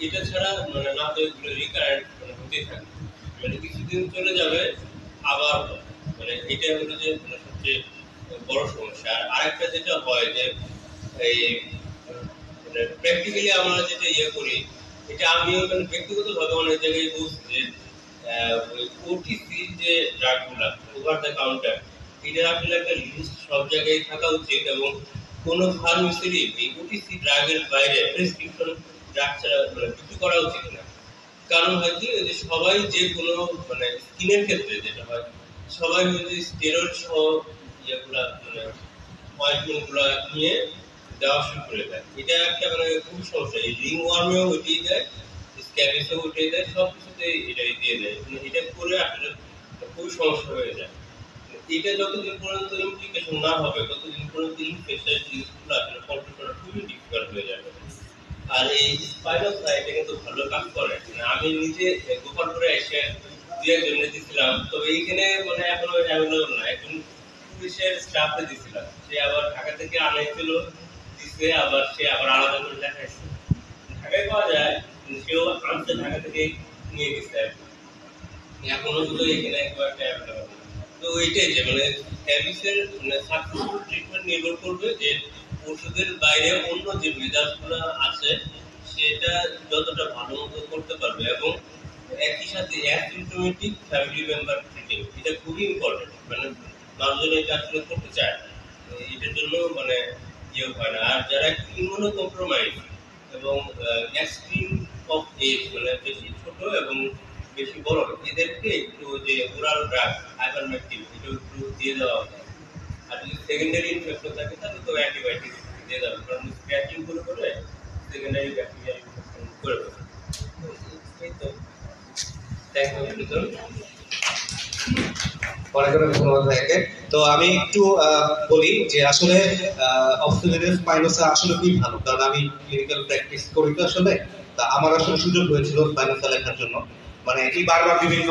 এটা ছাড়া মানে না তো রিকারেন্ট মানে হতেই থাকে, মানে কিছুদিন চলে যাবে আবার মানে এটা হলো যে মানে সবচেয়ে বড় সমস্যা। আর আরেকটা যেটা হয় যে এই মানে প্র্যাকটিক্যালি আমরা যেটা করি, এটা আমিও মানে ব্যক্তিগতভাবে অনেক জায়গায় বলছি যে ওই ওটিসি যে ড্রাগগুলা ওভার দ্য কাউন্টার, এটা আসলে একটা লিস্ট সব জায়গায় থাকা উচিত এবং কোনো ফার্মেসিরই এই ওটিসি ড্রাগের বাইরে প্রেসক্রিপশন ড্রাগ ছাড়া মানে বিক্রি করা উচিত না। কারণ হয় কি যে সবাই যে কোনো মানে স্কিনের ক্ষেত্রে যেটা হয়, সবাই যদি স্টেরয়েড সহ ইয়েগুলা মানে অয়েন্টমেন্ট গুলা নিয়ে দেওয়া শুরু করে দেয়, এটা একটা মানে খুব সমস্যা। এই রিং ওয়ার্মেও ওইটাই দেয়, স্ক্যাবিসেও ওইটাই দেয়, সব কিছুতেই এটাই দিয়ে দেয়। এটা করে আসলে খুবই সমস্যা হয়ে যায়। এটা যতদিন পর্যন্ত ইমপ্লিকেশন না হবে ততদিন পর্যন্ত ইনফেকশন জিনিসগুলো আসলে কন্ট্রোল করা খুবই ডিফিকাল্ট হয়ে যাবে। আর এই স্পাইনাল এটা কিন্তু ভালো কাজ করে। আমি নিজে গোপালপুরে এসে দু একজনে দিছিলাম, তবে এইখানে মানে এখন অ্যাভেলেবল না। এখন পুলিশের স্টাফে দিছিলাম, সে আবার ঢাকা থেকে আনাইছিল, দিচ্ছে আবার সে আবার আলাদা করে দেখাইছে। ঢাকায় পাওয়া যায়, সেও আনছে ঢাকা থেকে নিয়ে গেছে। এখনো শুধু এখানে একবার অ্যাভেলেবল। তো এইটাই যে মানে থ্যারিসের মানে সাকসেসফুল ট্রিটমেন্ট নির্ভর করবে যে ওষুধের বাইরে অন্য যে মেজাজগুলো আছে সেটা যতটা ভালো মতো করতে পারবে এবং একই সাথে অ্যাসিম্পটোমেটিক ফ্যামিলি মেম্বার ট্রিটিং, এটা খুবই ইম্পর্টেন্ট। মানে মানুষজন এটা আসলে করতে চায়, এটার জন্য মানে হয় না। আর যারা ইমিউনো কম্প্রোমাইজ এবং এক্সট্রিম অফ এজ মানে বেশি ছোট এবং বেশি বড়, এদেরকে একটু যে ওরাল ড্রাগ আইভারমেকটিন এটা একটু দিয়ে দেওয়া হবে। আর যদি সেকেন্ডারি ইনফেকশন থাকে তাহলে তো অ্যান্টিবায়োটিক দিয়ে দেওয়া হবে, কারণ স্ক্র্যাচিং করে সেকেন্ডারি ব্যাকটেরিয়াল ইনফেকশন করে দেবে। এই তো থ্যাংক ইউ। অনেক অনেক ধন্যবাদ ভাইকে। তো আমি একটু বলি যে আসলে অবস্ট্রালিয়ান স্পাইনোসা আসলে খুবই ভালো, কারণ আমি ক্লিনিক্যাল প্র্যাকটিস করি তো আসলে। তা আমার আসলে সুযোগ হয়েছিল স্পাইনোসা লেখার জন্য, মানে এই বারবার বিভিন্ন